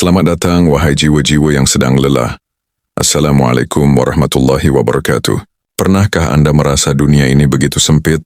Selamat datang wahai jiwa-jiwa yang sedang lelah. Assalamualaikum warahmatullahi wabarakatuh. Pernahkah Anda merasa dunia ini begitu sempit?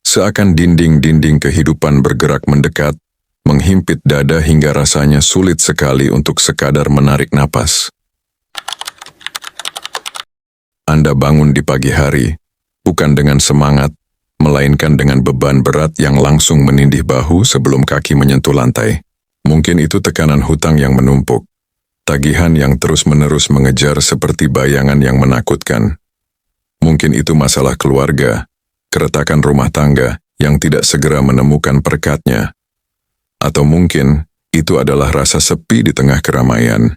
Seakan dinding-dinding kehidupan bergerak mendekat, menghimpit dada hingga rasanya sulit sekali untuk sekadar menarik napas. Anda bangun di pagi hari, bukan dengan semangat, melainkan dengan beban berat yang langsung menindih bahu sebelum kaki menyentuh lantai. Mungkin itu tekanan hutang yang menumpuk, tagihan yang terus-menerus mengejar seperti bayangan yang menakutkan. Mungkin itu masalah keluarga, keretakan rumah tangga yang tidak segera menemukan perekatnya. Atau mungkin itu adalah rasa sepi di tengah keramaian,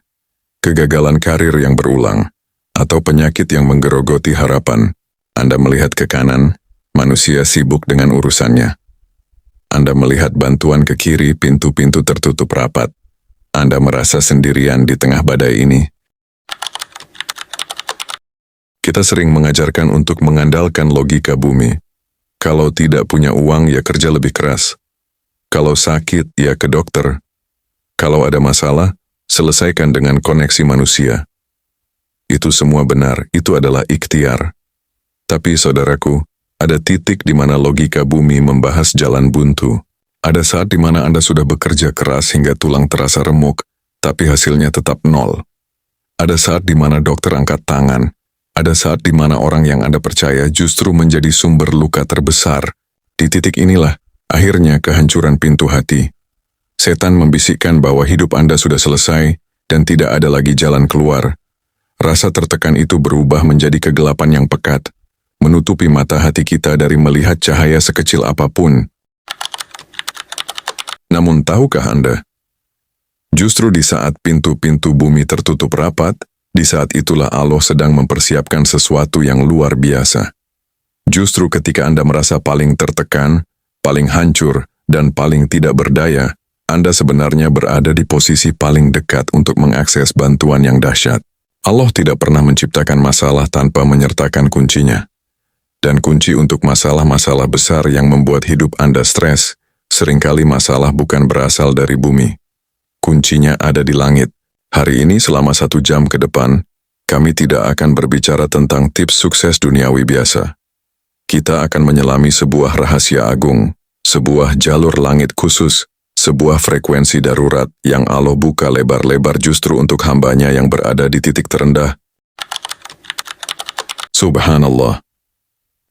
kegagalan karir yang berulang, atau penyakit yang menggerogoti harapan. Anda melihat ke kanan, manusia sibuk dengan urusannya. Anda melihat bantuan ke kiri, pintu-pintu tertutup rapat. Anda merasa sendirian di tengah badai ini. Kita sering mengajarkan untuk mengandalkan logika bumi. Kalau tidak punya uang, ya kerja lebih keras. Kalau sakit, ya ke dokter. Kalau ada masalah, selesaikan dengan koneksi manusia. Itu semua benar, itu adalah ikhtiar. Tapi saudaraku, ada titik di mana logika bumi membahas jalan buntu. Ada saat di mana Anda sudah bekerja keras hingga tulang terasa remuk, tapi hasilnya tetap nol. Ada saat di mana dokter angkat tangan. Ada saat di mana orang yang Anda percaya justru menjadi sumber luka terbesar. Di titik inilah, akhirnya kehancuran pintu hati. Setan membisikkan bahwa hidup Anda sudah selesai dan tidak ada lagi jalan keluar. Rasa tertekan itu berubah menjadi kegelapan yang pekat, menutupi mata hati kita dari melihat cahaya sekecil apapun. Namun tahukah Anda, justru di saat pintu-pintu bumi tertutup rapat, di saat itulah Allah sedang mempersiapkan sesuatu yang luar biasa. Justru ketika Anda merasa paling tertekan, paling hancur, dan paling tidak berdaya, Anda sebenarnya berada di posisi paling dekat untuk mengakses bantuan yang dahsyat. Allah tidak pernah menciptakan masalah tanpa menyertakan kuncinya. Dan kunci untuk masalah-masalah besar yang membuat hidup Anda stres, seringkali masalah bukan berasal dari bumi. Kuncinya ada di langit. Hari ini selama 1 jam ke depan, kami tidak akan berbicara tentang tips sukses duniawi biasa. Kita akan menyelami sebuah rahasia agung, sebuah jalur langit khusus, sebuah frekuensi darurat yang Allah buka lebar-lebar justru untuk hambanya yang berada di titik terendah. Subhanallah.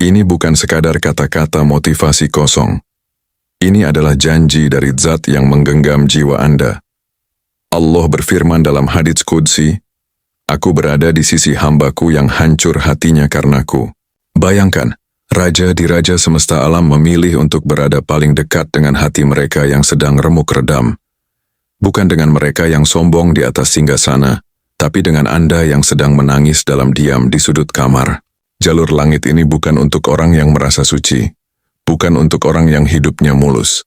Ini bukan sekadar kata-kata motivasi kosong. Ini adalah janji dari Zat yang menggenggam jiwa Anda. Allah berfirman dalam hadits qudsi, "Aku berada di sisi hambaku yang hancur hatinya karenaku." Bayangkan, Raja di Raja semesta alam memilih untuk berada paling dekat dengan hati mereka yang sedang remuk redam. Bukan dengan mereka yang sombong di atas singgasana, tapi dengan Anda yang sedang menangis dalam diam di sudut kamar. Jalur langit ini bukan untuk orang yang merasa suci, bukan untuk orang yang hidupnya mulus.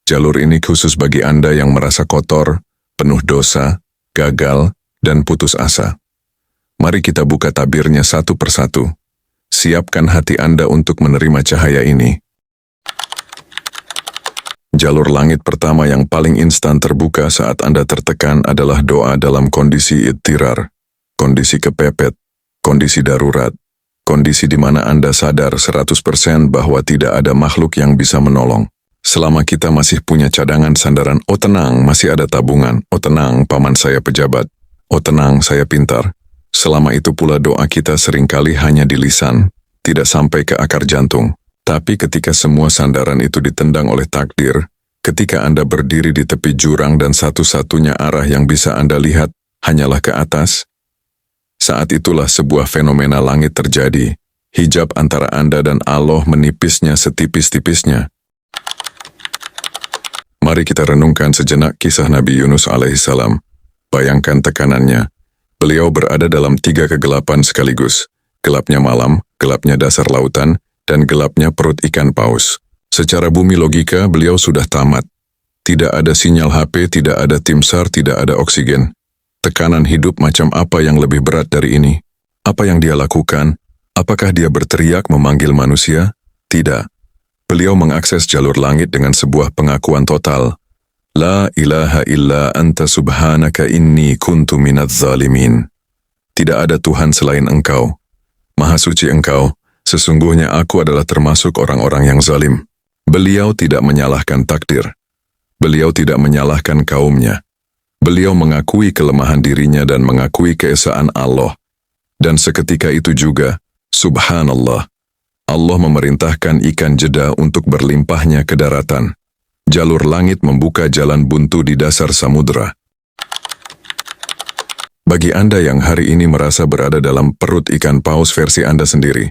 Jalur ini khusus bagi Anda yang merasa kotor, penuh dosa, gagal, dan putus asa. Mari kita buka tabirnya satu persatu. Siapkan hati Anda untuk menerima cahaya ini. Jalur langit pertama yang paling instan terbuka saat Anda tertekan adalah doa dalam kondisi idtirar, kondisi kepepet, kondisi darurat, kondisi di mana Anda sadar 100% bahwa tidak ada makhluk yang bisa menolong. Selama kita masih punya cadangan sandaran, oh tenang, masih ada tabungan, oh tenang, paman saya pejabat, oh tenang, saya pintar. Selama itu pula doa kita seringkali hanya di lisan, tidak sampai ke akar jantung. Tapi ketika semua sandaran itu ditendang oleh takdir, ketika Anda berdiri di tepi jurang dan satu-satunya arah yang bisa Anda lihat hanyalah ke atas, saat itulah sebuah fenomena langit terjadi. Hijab antara Anda dan Allah menipisnya setipis-tipisnya. Mari kita renungkan sejenak kisah Nabi Yunus alaihissalam. Bayangkan tekanannya. Beliau berada dalam 3 kegelapan sekaligus. Gelapnya malam, gelapnya dasar lautan, dan gelapnya perut ikan paus. Secara bumi logika, beliau sudah tamat. Tidak ada sinyal HP, tidak ada tim SAR, tidak ada oksigen. Tekanan hidup macam apa yang lebih berat dari ini? Apa yang dia lakukan? Apakah dia berteriak memanggil manusia? Tidak. Beliau mengakses jalur langit dengan sebuah pengakuan total. La ilaha illa anta subhanaka inni kuntu minadz zalimin. Tidak ada Tuhan selain Engkau. Maha suci Engkau, sesungguhnya aku adalah termasuk orang-orang yang zalim. Beliau tidak menyalahkan takdir. Beliau tidak menyalahkan kaumnya. Beliau mengakui kelemahan dirinya dan mengakui keesaan Allah. Dan seketika itu juga, subhanallah, Allah memerintahkan ikan jeda untuk berlimpahnya ke daratan. Jalur langit membuka jalan buntu di dasar samudera. Bagi Anda yang hari ini merasa berada dalam perut ikan paus versi Anda sendiri,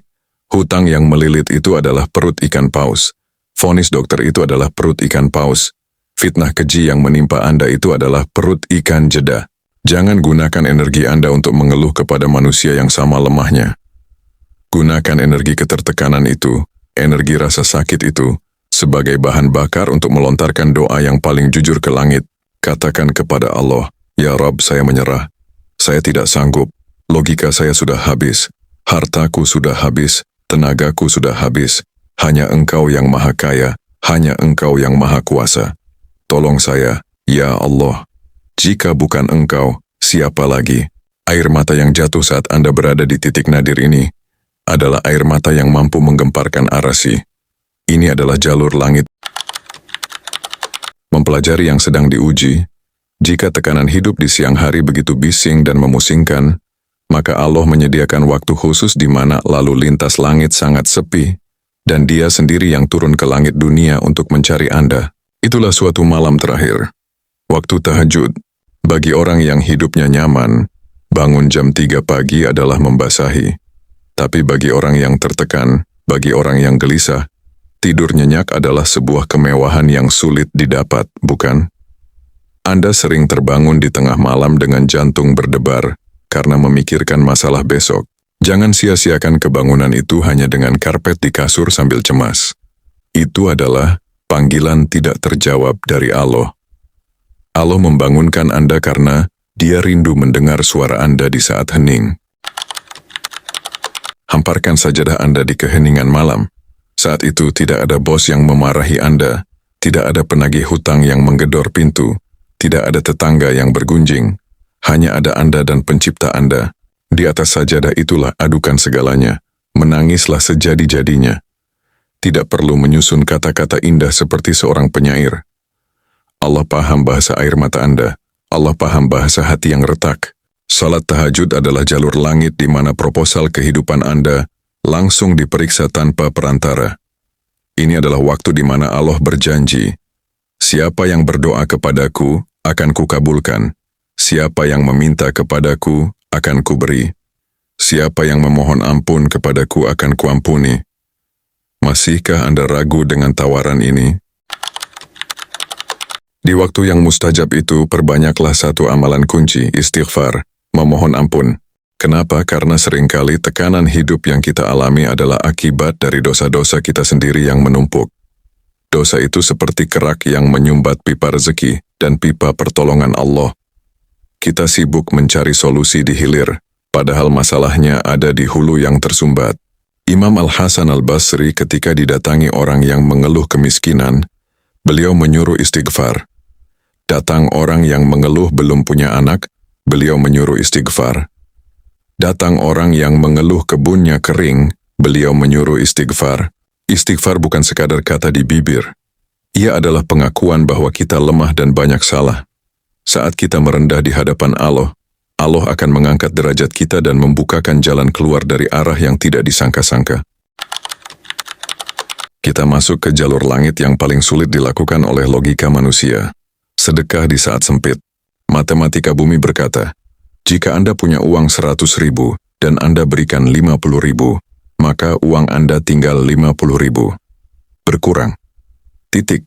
hutang yang melilit itu adalah perut ikan paus. Vonis dokter itu adalah perut ikan paus. Fitnah keji yang menimpa Anda itu adalah perut ikan jeda. Jangan gunakan energi Anda untuk mengeluh kepada manusia yang sama lemahnya. Gunakan energi ketertekanan itu, energi rasa sakit itu, sebagai bahan bakar untuk melontarkan doa yang paling jujur ke langit. Katakan kepada Allah, "Ya Rabb, saya menyerah. Saya tidak sanggup. Logika saya sudah habis. Hartaku sudah habis. Tenagaku sudah habis. Hanya Engkau yang maha kaya. Hanya Engkau yang maha kuasa. Tolong saya, ya Allah. Jika bukan Engkau, siapa lagi?" Air mata yang jatuh saat Anda berada di titik nadir ini adalah air mata yang mampu menggemparkan arasi. Ini adalah jalur langit. Mempelajari yang sedang diuji, jika tekanan hidup di siang hari begitu bising dan memusingkan, maka Allah menyediakan waktu khusus di mana lalu lintas langit sangat sepi, dan Dia sendiri yang turun ke langit dunia untuk mencari Anda. Itulah suatu malam terakhir, waktu tahajud. Bagi orang yang hidupnya nyaman, bangun jam 3 pagi adalah membasahi. Tapi bagi orang yang tertekan, bagi orang yang gelisah, tidur nyenyak adalah sebuah kemewahan yang sulit didapat, bukan? Anda sering terbangun di tengah malam dengan jantung berdebar karena memikirkan masalah besok. Jangan sia-siakan kebangunan itu hanya dengan karpet di kasur sambil cemas. Itu adalah panggilan tidak terjawab dari Allah. Allah membangunkan Anda karena Dia rindu mendengar suara Anda di saat hening. Hamparkan sajadah Anda di keheningan malam. Saat itu tidak ada bos yang memarahi Anda, tidak ada penagih hutang yang menggedor pintu, tidak ada tetangga yang bergunjing, hanya ada Anda dan pencipta Anda. Di atas sajadah itulah adukan segalanya, menangislah sejadi-jadinya. Tidak perlu menyusun kata-kata indah seperti seorang penyair. Allah paham bahasa air mata Anda, Allah paham bahasa hati yang retak. Salat tahajud adalah jalur langit di mana proposal kehidupan Anda langsung diperiksa tanpa perantara. Ini adalah waktu di mana Allah berjanji, "Siapa yang berdoa kepadaku, akan kukabulkan. Siapa yang meminta kepadaku, akan kuberi. Siapa yang memohon ampun kepadaku, akan kuampuni." Masihkah Anda ragu dengan tawaran ini? Di waktu yang mustajab itu, perbanyaklah satu amalan kunci, istighfar, memohon ampun. Kenapa? Karena seringkali tekanan hidup yang kita alami adalah akibat dari dosa-dosa kita sendiri yang menumpuk. Dosa itu seperti kerak yang menyumbat pipa rezeki dan pipa pertolongan Allah. Kita sibuk mencari solusi di hilir, padahal masalahnya ada di hulu yang tersumbat. Imam Al-Hasan Al-Basri ketika didatangi orang yang mengeluh kemiskinan, beliau menyuruh istighfar. Datang orang yang mengeluh belum punya anak, beliau menyuruh istighfar. Datang orang yang mengeluh kebunnya kering, beliau menyuruh istighfar. Istighfar bukan sekadar kata di bibir. Ia adalah pengakuan bahwa kita lemah dan banyak salah. Saat kita merendah di hadapan Allah, Allah akan mengangkat derajat kita dan membukakan jalan keluar dari arah yang tidak disangka-sangka. Kita masuk ke jalur langit yang paling sulit dilakukan oleh logika manusia. Sedekah di saat sempit. Matematika bumi berkata, jika Anda punya uang 100.000 dan Anda berikan 50.000, maka uang Anda tinggal 50.000. Berkurang. Titik.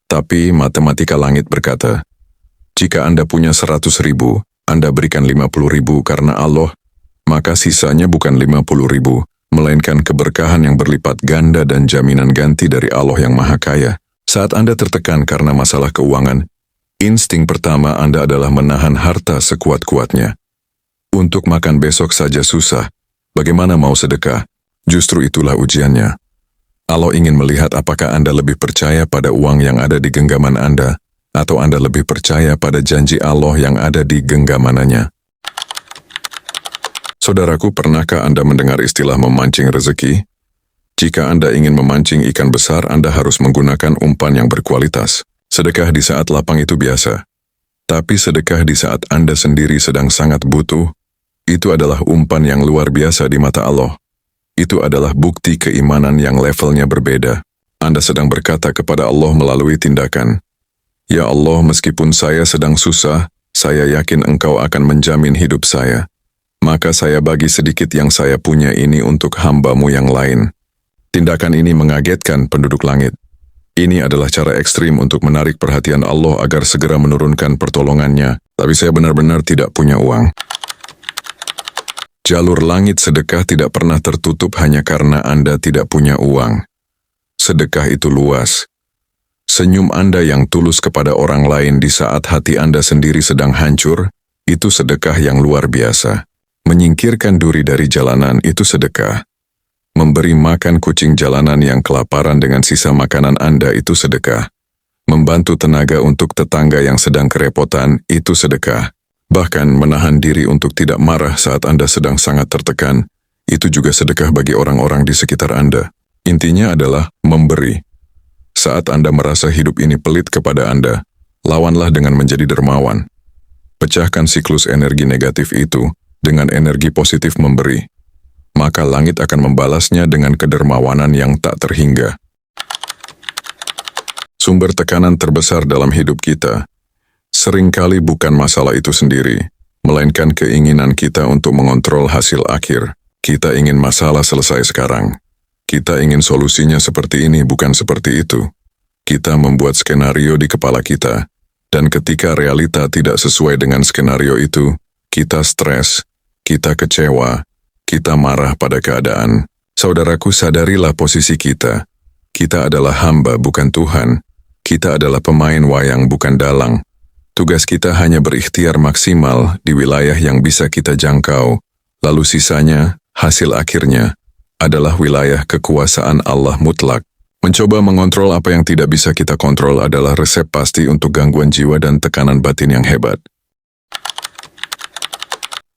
Tapi matematika langit berkata, jika Anda punya 100.000, Anda berikan 50.000 karena Allah, maka sisanya bukan 50.000, melainkan keberkahan yang berlipat ganda dan jaminan ganti dari Allah yang Maha Kaya. Saat Anda tertekan karena masalah keuangan, insting pertama Anda adalah menahan harta sekuat-kuatnya. Untuk makan besok saja susah, bagaimana mau sedekah? Justru itulah ujiannya. Allah ingin melihat apakah Anda lebih percaya pada uang yang ada di genggaman Anda, Atau Anda lebih percaya pada janji Allah yang ada di genggamannya? Saudaraku, pernahkah Anda mendengar istilah memancing rezeki? Jika Anda ingin memancing ikan besar, Anda harus menggunakan umpan yang berkualitas. Sedekah di saat lapang itu biasa. Tapi sedekah di saat Anda sendiri sedang sangat butuh, itu adalah umpan yang luar biasa di mata Allah. Itu adalah bukti keimanan yang levelnya berbeda. Anda sedang berkata kepada Allah melalui tindakan, "Ya Allah, meskipun saya sedang susah, saya yakin Engkau akan menjamin hidup saya. Maka saya bagi sedikit yang saya punya ini untuk hamba-Mu yang lain." Tindakan ini mengagetkan penduduk langit. Ini adalah cara ekstrim untuk menarik perhatian Allah agar segera menurunkan pertolongannya, tapi saya benar-benar tidak punya uang. Jalur langit sedekah tidak pernah tertutup hanya karena Anda tidak punya uang. Sedekah itu luas. Senyum Anda yang tulus kepada orang lain di saat hati Anda sendiri sedang hancur, itu sedekah yang luar biasa. Menyingkirkan duri dari jalanan itu sedekah. Memberi makan kucing jalanan yang kelaparan dengan sisa makanan Anda itu sedekah. Membantu tenaga untuk tetangga yang sedang kerepotan itu sedekah. Bahkan menahan diri untuk tidak marah saat Anda sedang sangat tertekan, itu juga sedekah bagi orang-orang di sekitar Anda. Intinya adalah memberi. Saat Anda merasa hidup ini pelit kepada Anda, lawanlah dengan menjadi dermawan. Pecahkan siklus energi negatif itu dengan energi positif memberi. Maka langit akan membalasnya dengan kedermawanan yang tak terhingga. Sumber tekanan terbesar dalam hidup kita seringkali bukan masalah itu sendiri, melainkan keinginan kita untuk mengontrol hasil akhir. Kita ingin masalah selesai sekarang. Kita ingin solusinya seperti ini, bukan seperti itu. Kita membuat skenario di kepala kita, dan ketika realita tidak sesuai dengan skenario itu, kita stres, kita kecewa, kita marah pada keadaan. Saudaraku, sadarilah posisi kita. Kita adalah hamba, bukan Tuhan. Kita adalah pemain wayang, bukan dalang. Tugas kita hanya berikhtiar maksimal di wilayah yang bisa kita jangkau, lalu sisanya, hasil akhirnya, adalah wilayah kekuasaan Allah mutlak. Mencoba mengontrol apa yang tidak bisa kita kontrol adalah resep pasti untuk gangguan jiwa dan tekanan batin yang hebat.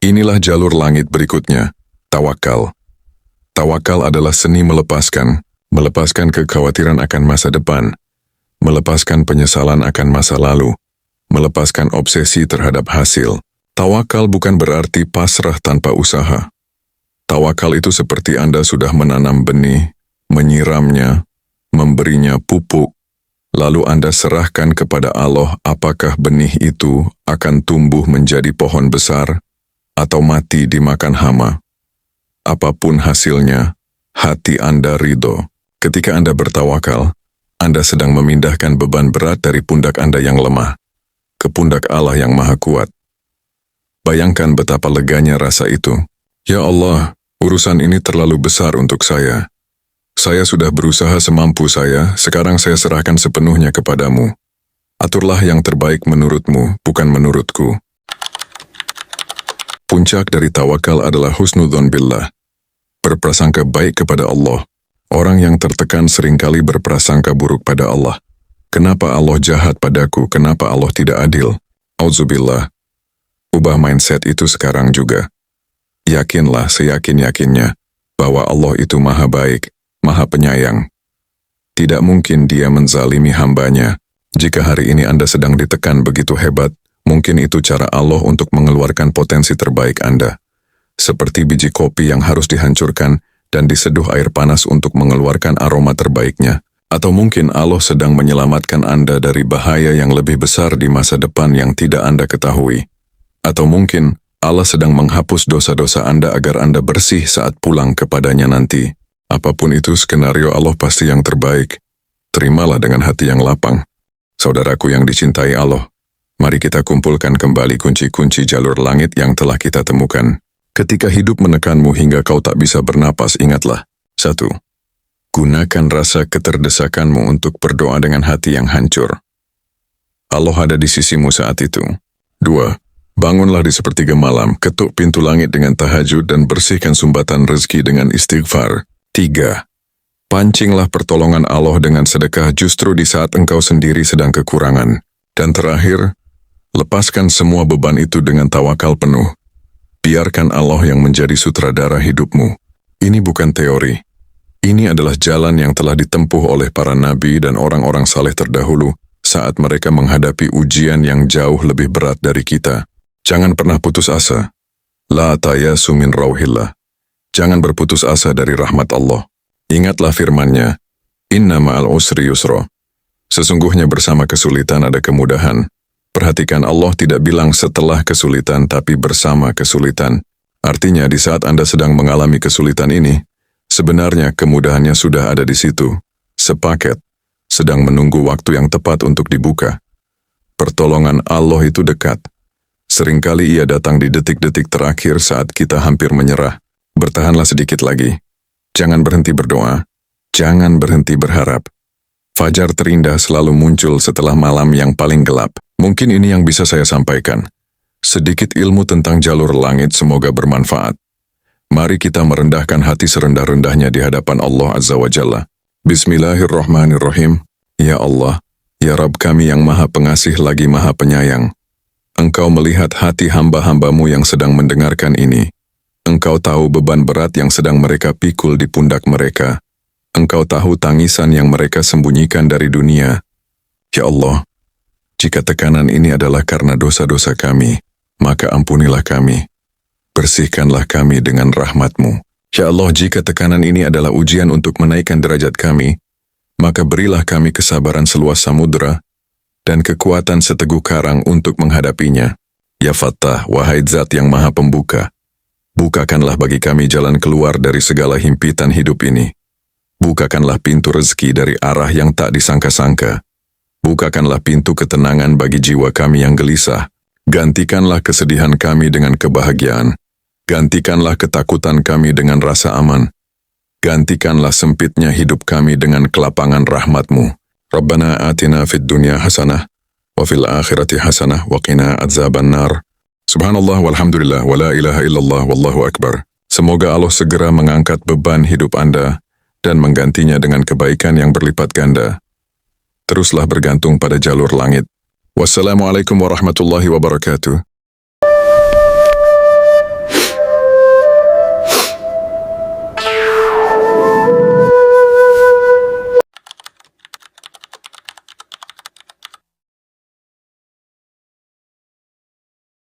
Inilah jalur langit berikutnya, tawakal. Tawakal adalah seni melepaskan kekhawatiran akan masa depan, melepaskan penyesalan akan masa lalu, melepaskan obsesi terhadap hasil. Tawakal bukan berarti pasrah tanpa usaha. Tawakal itu seperti Anda sudah menanam benih, menyiramnya, memberinya pupuk, lalu Anda serahkan kepada Allah apakah benih itu akan tumbuh menjadi pohon besar atau mati dimakan hama. Apapun hasilnya, hati Anda ridho. Ketika Anda bertawakal, Anda sedang memindahkan beban berat dari pundak Anda yang lemah ke pundak Allah yang maha kuat. Bayangkan betapa leganya rasa itu. Ya Allah, urusan ini terlalu besar untuk saya. Saya sudah berusaha semampu saya, sekarang saya serahkan sepenuhnya kepadamu. Aturlah yang terbaik menurutmu, bukan menurutku. Puncak dari tawakal adalah husnudzon billah. Berprasangka baik kepada Allah. Orang yang tertekan seringkali berprasangka buruk pada Allah. Kenapa Allah jahat padaku? Kenapa Allah tidak adil? Auzubillah. Ubah mindset itu sekarang juga. Yakinlah seyakin-yakinnya bahwa Allah itu maha baik, maha penyayang. Tidak mungkin Dia menzalimi hambanya. Jika hari ini Anda sedang ditekan begitu hebat, mungkin itu cara Allah untuk mengeluarkan potensi terbaik Anda. Seperti biji kopi yang harus dihancurkan dan diseduh air panas untuk mengeluarkan aroma terbaiknya. Atau mungkin Allah sedang menyelamatkan Anda dari bahaya yang lebih besar di masa depan yang tidak Anda ketahui. Atau mungkin Allah sedang menghapus dosa-dosa Anda agar Anda bersih saat pulang kepadanya nanti. Apapun itu, skenario Allah pasti yang terbaik. Terimalah dengan hati yang lapang. Saudaraku yang dicintai Allah, mari kita kumpulkan kembali kunci-kunci jalur langit yang telah kita temukan. Ketika hidup menekanmu hingga kau tak bisa bernapas, ingatlah. 1. Gunakan rasa keterdesakanmu untuk berdoa dengan hati yang hancur. Allah ada di sisimu saat itu. 2. Bangunlah di sepertiga malam, ketuk pintu langit dengan tahajud dan bersihkan sumbatan rezeki dengan istighfar. 3. Pancinglah pertolongan Allah dengan sedekah justru di saat engkau sendiri sedang kekurangan. Dan terakhir, lepaskan semua beban itu dengan tawakal penuh. Biarkan Allah yang menjadi sutradara hidupmu. Ini bukan teori. Ini adalah jalan yang telah ditempuh oleh para nabi dan orang-orang saleh terdahulu saat mereka menghadapi ujian yang jauh lebih berat dari kita. Jangan pernah putus asa. La tayasu min rauhillah. Jangan berputus asa dari rahmat Allah. Ingatlah firman-Nya, Inna ma'al usri yusra. Sesungguhnya bersama kesulitan ada kemudahan. Perhatikan, Allah tidak bilang setelah kesulitan tapi bersama kesulitan. Artinya di saat Anda sedang mengalami kesulitan ini, sebenarnya kemudahannya sudah ada di situ, sepaket, sedang menunggu waktu yang tepat untuk dibuka. Pertolongan Allah itu dekat. Seringkali Ia datang di detik-detik terakhir saat kita hampir menyerah. Bertahanlah sedikit lagi. Jangan berhenti berdoa. Jangan berhenti berharap. Fajar terindah selalu muncul setelah malam yang paling gelap. Mungkin ini yang bisa saya sampaikan. Sedikit ilmu tentang jalur langit semoga bermanfaat. Mari kita merendahkan hati serendah-rendahnya di hadapan Allah Azza wa Jalla. Bismillahirrahmanirrahim. Ya Allah, Ya Rabb kami yang Maha Pengasih lagi Maha Penyayang. Engkau melihat hati hamba-hambamu yang sedang mendengarkan ini. Engkau tahu beban berat yang sedang mereka pikul di pundak mereka. Engkau tahu tangisan yang mereka sembunyikan dari dunia. Ya Allah, jika tekanan ini adalah karena dosa-dosa kami, maka ampunilah kami. Bersihkanlah kami dengan rahmat-Mu. Ya Allah, jika tekanan ini adalah ujian untuk menaikkan derajat kami, maka berilah kami kesabaran seluas samudera dan kekuatan seteguh karang untuk menghadapinya. Ya Fattah, wahai Zat yang Maha Pembuka, bukakanlah bagi kami jalan keluar dari segala himpitan hidup ini. Bukakanlah pintu rezeki dari arah yang tak disangka-sangka. Bukakanlah pintu ketenangan bagi jiwa kami yang gelisah. Gantikanlah kesedihan kami dengan kebahagiaan. Gantikanlah ketakutan kami dengan rasa aman. Gantikanlah sempitnya hidup kami dengan kelapangan rahmat-Mu. Rabbana atina fid dunya hasanah, wa fil akhirati hasanah, wa qina adzaban nar. Subhanallah walhamdulillah, wa la ilaha illallah, wallahu akbar. Semoga Allah segera mengangkat beban hidup Anda dan menggantinya dengan kebaikan yang berlipat ganda. Teruslah bergantung pada jalur langit. Wassalamualaikum warahmatullahi wabarakatuh.